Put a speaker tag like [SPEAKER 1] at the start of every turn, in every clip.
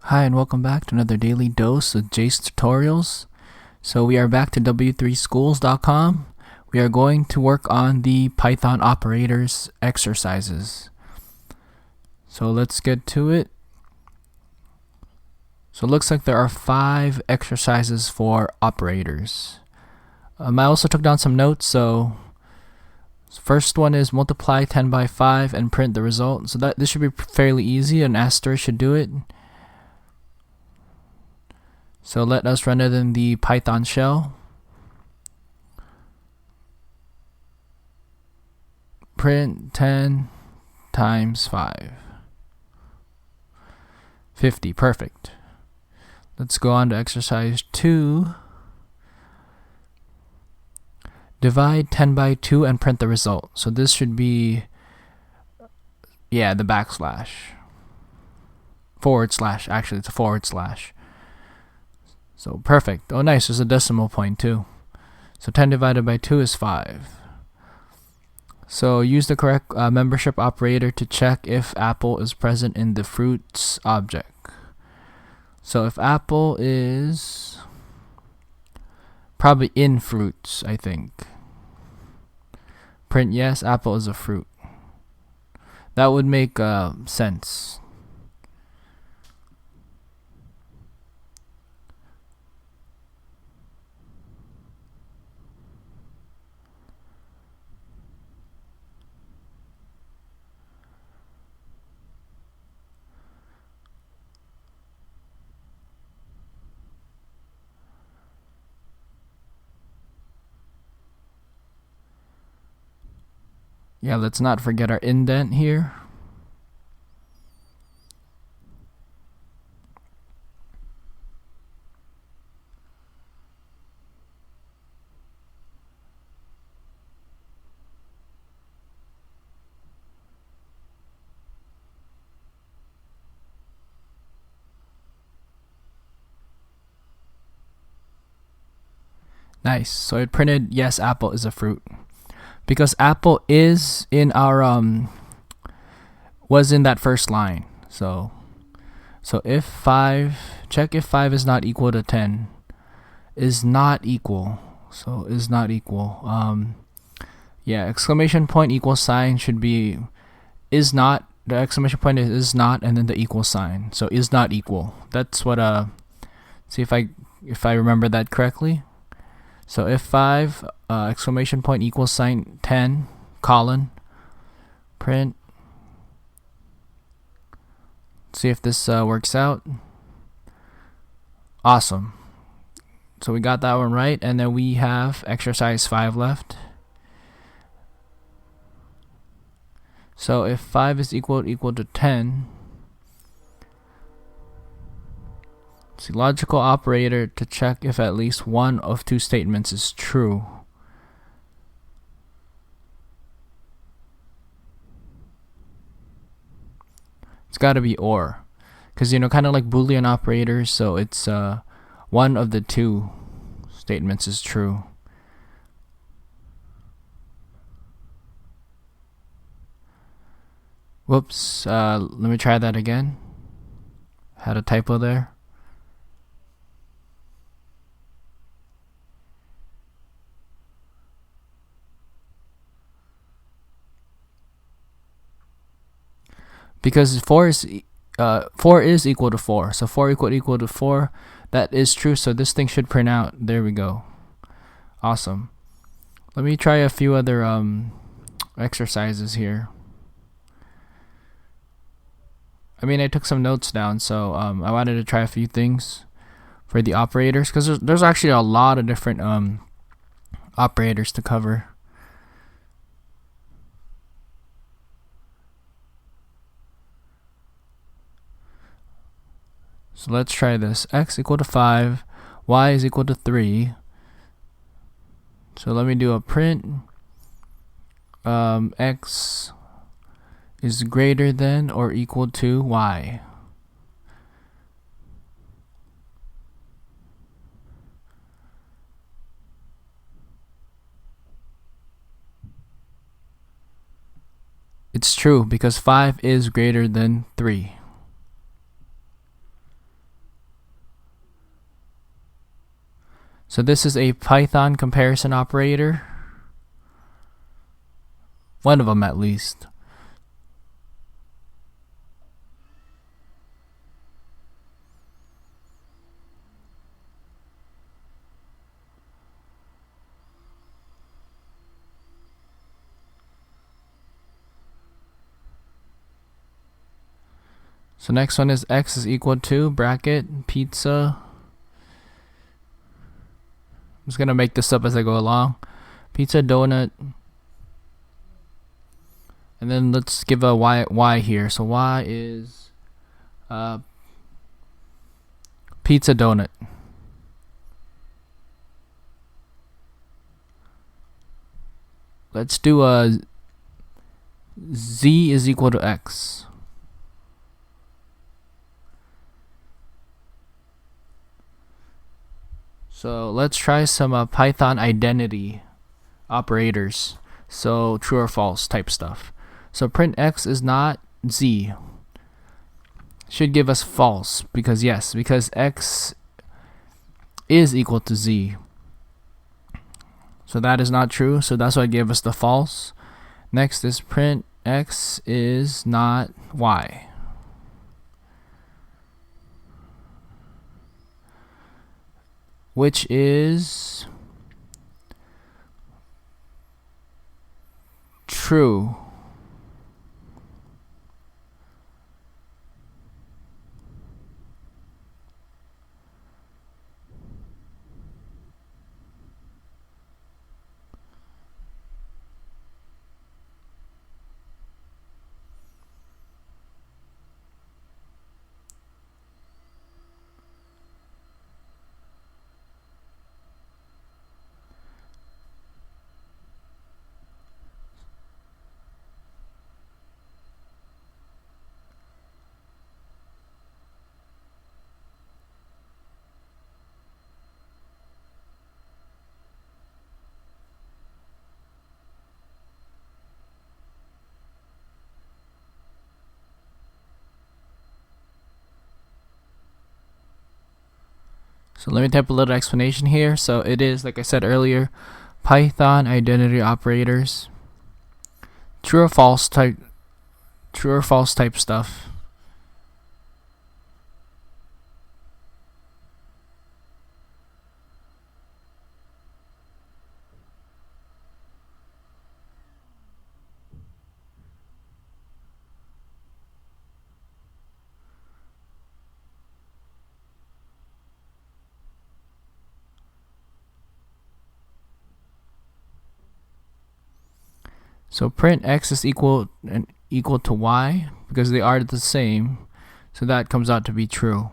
[SPEAKER 1] Hi and welcome back to another daily dose of Jace tutorials. So we are back to w3schools.com. We are going to work on the Python operators exercises. So let's get to it. So it looks like there are 5 exercises for operators. I also took down some notes. So first one is multiply 10 by 5 and print the result. So this should be fairly easy. An asterisk should do it. So let us run it in the Python shell. Print 10 times 5. 50, perfect. Let's go on to exercise 2. Divide 10 by 2 and print the result. So this should be, the backslash. / actually it's a /. So perfect. Oh nice, there's a decimal point too. So 10 divided by 2 is 5. So use the correct membership operator to check if apple is present in the fruits object. So if apple is probably in fruits, I think. Print yes, apple is a fruit. That would make sense. Yeah, let's not forget our indent here. Nice. So it printed yes, apple is a fruit. Because apple is in our was in that first line. So if 5, check if 5 is not equal to 10. Is not equal. So is not equal. Exclamation point equal sign should be is not. The exclamation point is not, and then the equal sign. So is not equal. That's what see if I remember that correctly. So if 5 exclamation point equals sign 10 colon print. See if this works out. Awesome. So we got that one right, and then we have exercise 5 left. So if 5 is equal to 10, see logical operator to check if at least one of 2 statements is true. It's got to be or, because kind of like Boolean operators. So it's one of the 2 statements is true. Whoops. Let me try that again. Had a typo there. Because 4 is equal to 4. So 4 equal to 4. That is true. So this thing should print out. There we go. Awesome. Let me try a few other exercises here. I took some notes down, so I wanted to try a few things for the operators, because there's actually a lot of different operators to cover. So let's try this. X equal to 5, y is equal to 3. So let me do a print. X is greater than or equal to y. It's true because 5 is greater than 3. So this is a Python comparison operator. One of them at least. So next one is x is equal to bracket pizza. I'm just gonna make this up as I go along. Pizza donut. And then let's give a y here. So y is pizza donut. Let's do a z is equal to x. So let's try some Python identity operators. So true or false type stuff. So print x is not z. Should give us false because x is equal to z. So that is not true. So that's why it gave us the false. Next is print x is not y. Which is true. So let me type a little explanation here. So it is, like I said earlier, Python identity operators. True or false type stuff. So print x is equal to y because they are the same. So that comes out to be true.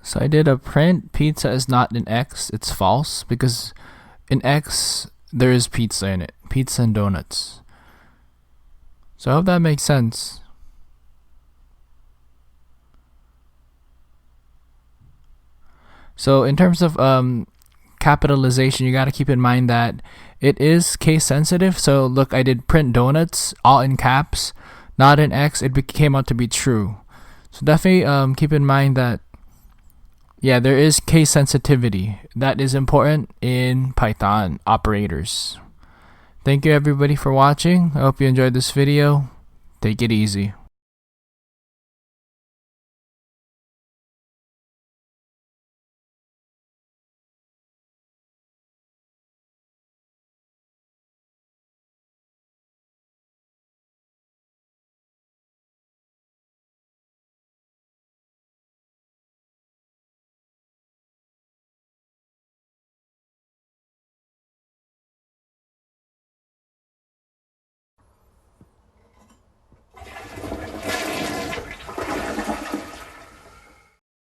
[SPEAKER 1] So I did a print pizza is not in x, it's false because in x there is pizza in it, pizza and donuts. So I hope that makes sense. So in terms of capitalization, you got to keep in mind that it is case sensitive. So look, I did print donuts all in caps, not in x. It came out to be true. So definitely keep in mind that yeah, there is case sensitivity. That is important in Python operators. Thank you everybody for watching. I hope you enjoyed this video. Take it easy.